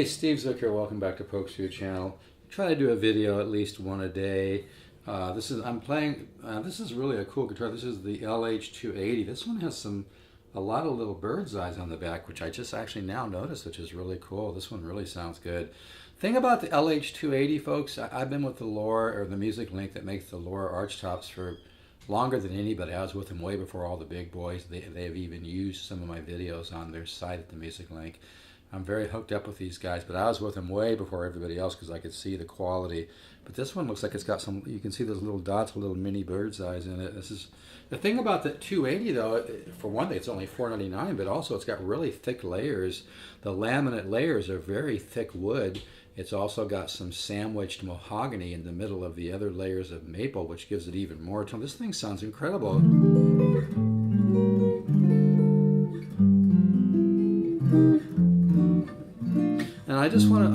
Hey, Steve Zook here. Welcome back to Pokes Food Channel. Try to do a video at least one a day. I'm playing. This is really a cool guitar. This is the LH280. This one has a lot of little bird's eyes on the back, which I just actually now noticed, which is really cool. This one really sounds good. Thing about the LH280, folks, I've been with the Lore, or the Music Link that makes the Lore archtops for longer than anybody. I was with them way before all the big boys. They've even used some of my videos on their site at the Music Link. I'm very hooked up with these guys, but I was with them way before everybody else because I could see the quality. But this one looks like it's got some, you can see those little dots with little mini bird's eyes in it. This is the thing about the 280 though, for one thing, it's only $4.99, but also it's got really thick layers. The laminate layers are very thick wood. It's also got some sandwiched mahogany in the middle of the other layers of maple, which gives it even more tone. This thing sounds incredible. And I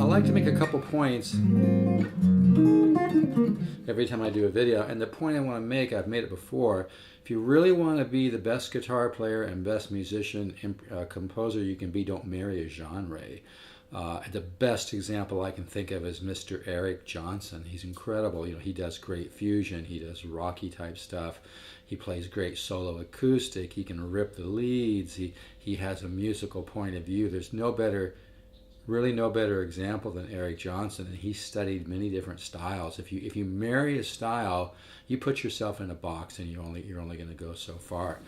like to make a couple points every time I do a video. And the point I want to make, I've made it before, if you really want to be the best guitar player and best musician and composer you can be, don't marry a genre. The best example I can think of is Mr. Eric Johnson. He's incredible. You know, he does great fusion. He does rocky type stuff. He plays great solo acoustic. He can rip the leads. He has a musical point of view. There's really no better example than Eric Johnson, and he studied many different styles. If you marry a style, you put yourself in a box, and you're only going to go so far.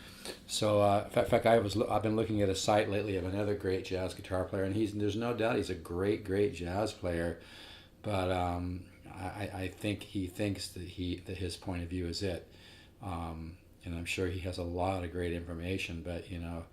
So in fact, I've been looking at a site lately of another great jazz guitar player, and there's no doubt he's a great jazz player, but I think he thinks that his point of view is it, and I'm sure he has a lot of great information, but you know,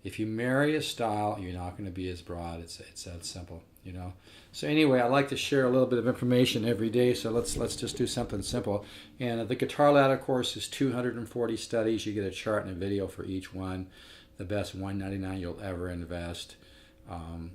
if you marry a style, you're not going to be as broad. It's that simple, you know. So anyway, I like to share a little bit of information every day. So let's just do something simple. And the Guitar Ladder course is 240 studies. You get a chart and a video for each one. The best $199 you'll ever invest.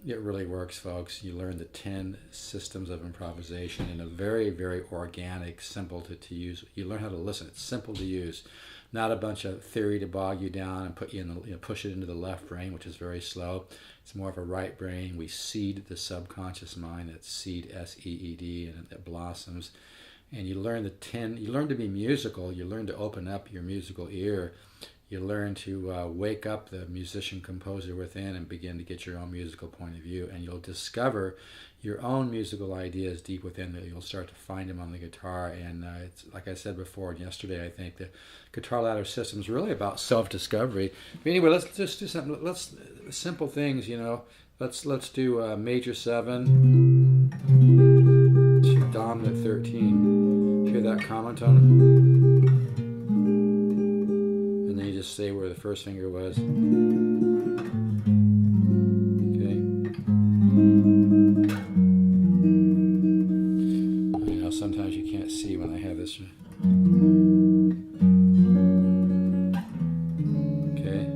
It really works, folks. You learn the 10 systems of improvisation in a very organic, simple to use. You learn how to listen. It's simple to use. Not a bunch of theory to bog you down and put you in push it into the left brain, which is very slow. It's more of a right brain. We seed the subconscious mind. That's seed, S-E-E-D, and it blossoms. And you learn you learn to be musical. You learn to open up your musical ear. You learn to wake up the musician-composer within and begin to get your own musical point of view. And you'll discover your own musical ideas deep within that. You'll start to find them on the guitar. And it's like I said before, and yesterday, I think the Guitar Ladder system is really about self-discovery. But anyway, let's just do something. Simple things, you know. Let's do major 7 to dominant 13. Hear that common tone? And then you just say where the first finger was. Okay. I know sometimes you can't see when I have this. Okay.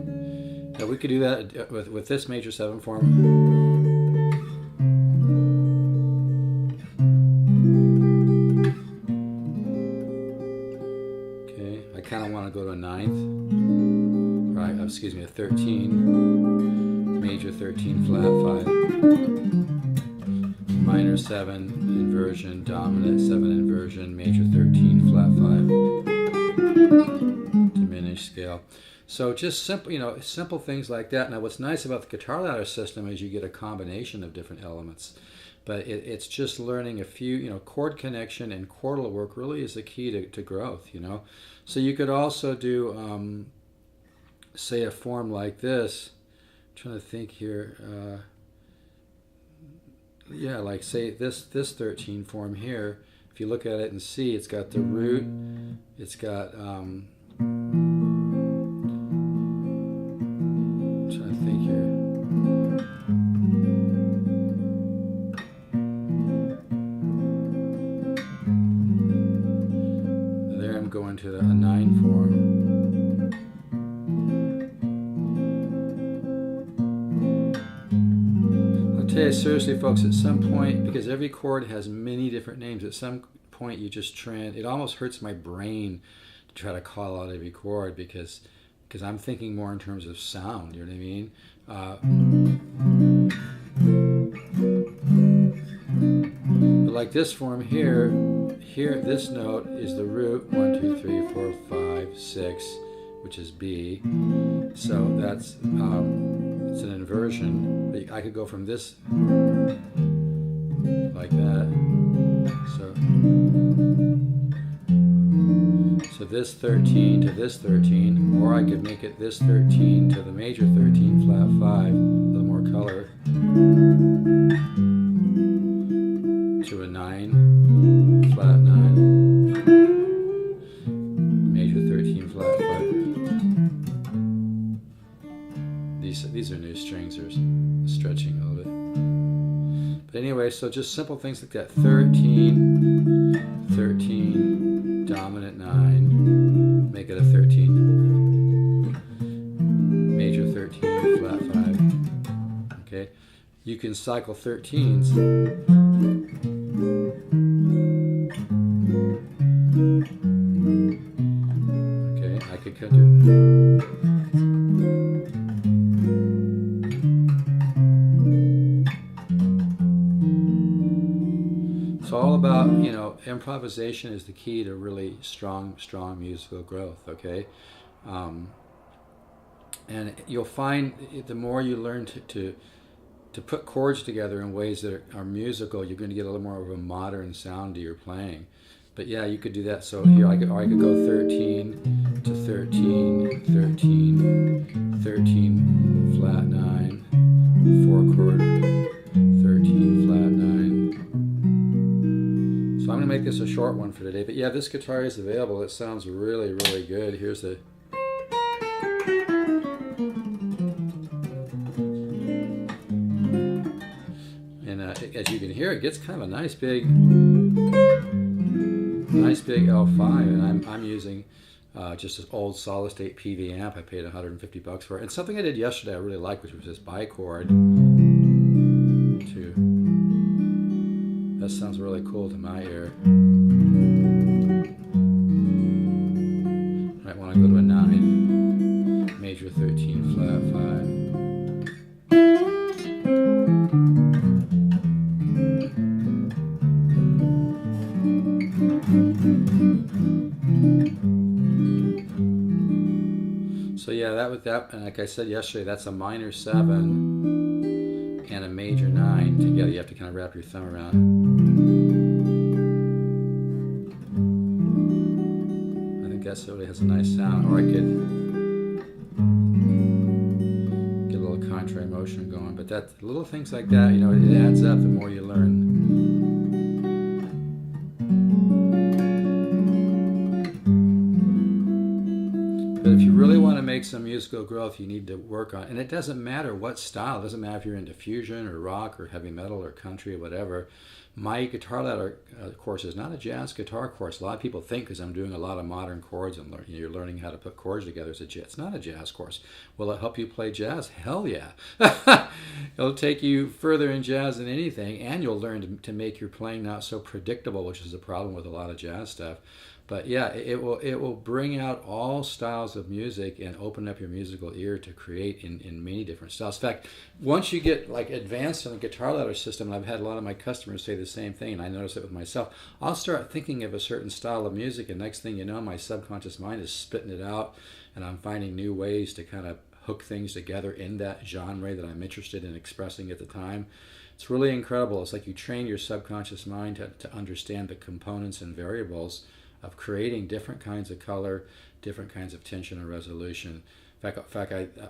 Now we could do that with this major 7 form. Kind of want to go to a 9th, right? Excuse me, a 13, major 13 flat 5, minor 7 inversion, dominant 7 inversion, major 13 flat 5, diminished scale. So just simple, you know, simple things like that. Now, what's nice about the Guitar Ladder system is you get a combination of different elements. But it's just learning a few, you know, chord connection and chordal work really is the key to growth, you know. So you could also do, say, a form like this. I'm trying to think here. Yeah, like say this 13 form here. If you look at it and see, it's got the root. It's got. I'm trying to think here. Going to a 9 form. I'll tell you seriously, folks, at some point, because every chord has many different names, at some point you just it almost hurts my brain to try to call out every chord because I'm thinking more in terms of sound, you know what I mean? like this form here, this note is the root 1, 2, 3, 4, 5, 6, which is B. So that's it's an inversion. I could go from this like that. So this 13 to this 13, or I could make it this 13 to the major 13 flat 5, a little more color, to a 9 flat 9, major 13 flat 5. These are new strings, they're stretching a little bit. But anyway, so just simple things like that. 13, 13, dominant 9, make it a 13, major 13, flat 5. Okay, you can cycle 13s. Okay, I could cut it. It's all about, improvisation is the key to really strong musical growth, okay? And you'll find the more you learn to put chords together in ways that are musical, you're going to get a little more of a modern sound to your playing. But yeah, you could do that. So here I could go 13 to 13, 13, 13, flat 9, 4 chord, 13, flat 9. So I'm going to make this a short one for today. But yeah, this guitar is available. It sounds really, really good. Here's the... And as you can hear, it gets kind of a nice big L5, and I'm using just this old solid state PV amp. I paid $150 for it. And something I did yesterday I really liked, which was this bichord. That sounds really cool to my ear. I might want to go to a 9, major 13, flat 5. So yeah, and like I said yesterday, that's a minor 7 and a major 9 together. You have to kind of wrap your thumb around. I think that really has a nice sound. Or I could get a little contrary motion going. But that little things like that, it adds up the more you learn. But if you really want to make some musical growth, you need to work on, and it doesn't matter what style. It doesn't matter if you're into fusion or rock or heavy metal or country or whatever. My guitar ladder course is not a jazz guitar course. A lot of people think because I'm doing a lot of modern chords and you're learning how to put chords together, it's not a jazz course. Will it help you play jazz? Hell yeah. It'll take you further in jazz than anything, and you'll learn to make your playing not so predictable, which is a problem with a lot of jazz stuff. But yeah, it will bring out all styles of music and open up your musical ear to create in many different styles. In fact, once you get like advanced in the guitar ladder system, and I've had a lot of my customers say the same thing, and I notice it with myself, I'll start thinking of a certain style of music, and next thing you know, my subconscious mind is spitting it out, and I'm finding new ways to kind of hook things together in that genre that I'm interested in expressing at the time. It's really incredible. It's like you train your subconscious mind to understand the components and variables of creating different kinds of color, different kinds of tension and resolution. In fact,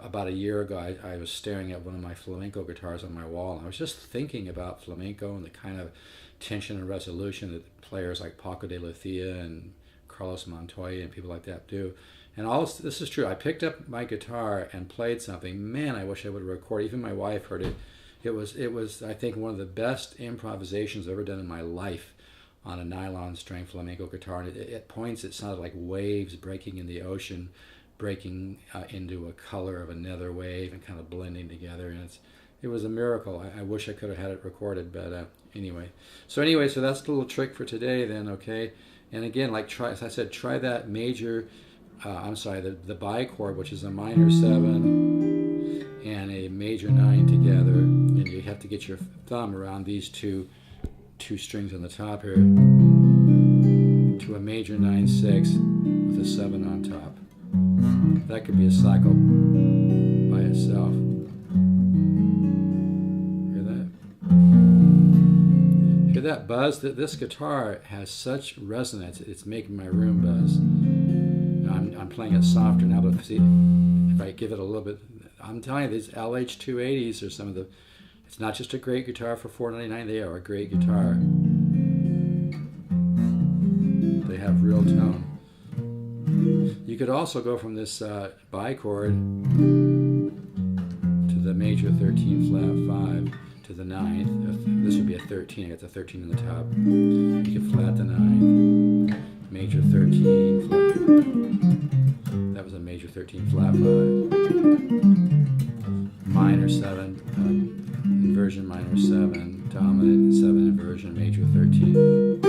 about a year ago, I was staring at one of my flamenco guitars on my wall, and I was just thinking about flamenco and the kind of tension and resolution that players like Paco de Lucia and Carlos Montoya and people like that do. And all this is true. I picked up my guitar and played something. Man, I wish I would have recorded. Even my wife heard it. It was I think one of the best improvisations I've ever done in my life on a nylon string flamenco guitar. And at points it sounded like waves breaking in the ocean, breaking into a color of another wave and kind of blending together. And it was a miracle. I wish I could have had it recorded, but anyway. So that's the little trick for today then, okay? And again, as I said, try that major, the bichord, which is a minor 7 and a major 9 together. And you have to get your thumb around these two 2 strings on the top here, to a major 9/6 with a 7 on top. That could be a cycle by itself. Hear that? Hear that buzz? This guitar has such resonance, it's making my room buzz. I'm playing it softer now, but see, if I give it a little bit, I'm telling you, these LH280s are some of the, it's not just a great guitar for $499, they are a great guitar. They have real tone. You could also go from this bichord to the major 13 flat 5 to the 9th. This would be a 13. I got the 13 on the top. You could flat the 9th, major 13 flat. That was a major 13 flat 5. Minor 7, inversion minor 7, dominant 7 inversion, major 13.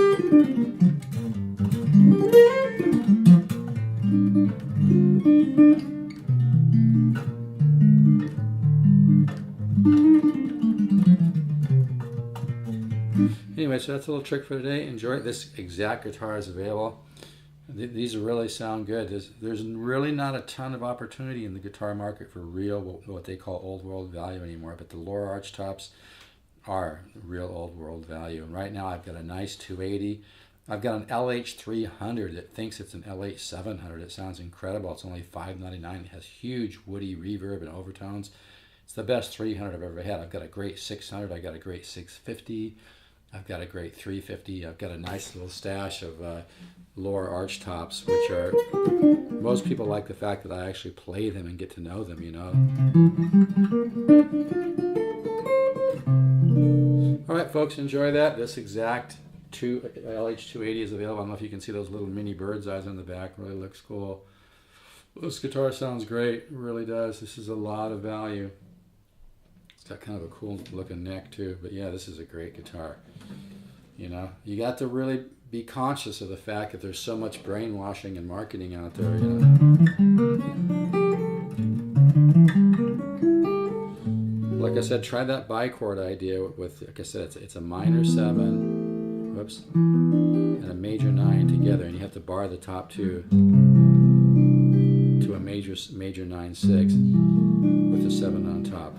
Anyway, so that's a little trick for today. Enjoy it. This exact guitar is available. These really sound good. There's really not a ton of opportunity in the guitar market for real, what they call old world value anymore, but the lower arch tops are real old world value. And right now I've got a nice 280. I've got an LH300 that thinks it's an LH700. It sounds incredible. It's only $599. It has huge woody reverb and overtones. It's the best 300 I've ever had. I've got a great 600. I've got a great 650. I've got a great 350. I've got a nice little stash of lower arch tops, which are, most people like the fact that I actually play them and get to know them, you know. All right, folks, enjoy that. This exact LH280 is available. I don't know if you can see those little mini bird's eyes on the back. Really looks cool. This guitar sounds great. It really does. This is a lot of value. It's got kind of a cool looking neck too. But yeah, this is a great guitar. You know, you got to really be conscious of the fact that there's so much brainwashing and marketing out there, you know. Like I said, try that bichord idea with, like I said, it's a minor 7, whoops, and a major 9 together, and you have to bar the top 2 to a major 9/6 with a 7 on top.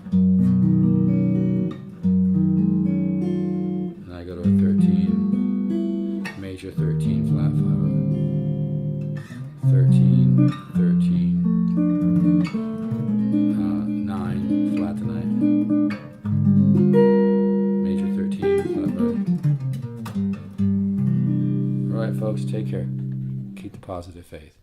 And I go to a 13, major 13 flat 5, 13, 13, 9, flat to 9, major 13 flat 5. All right, folks, take care. Keep the positive faith.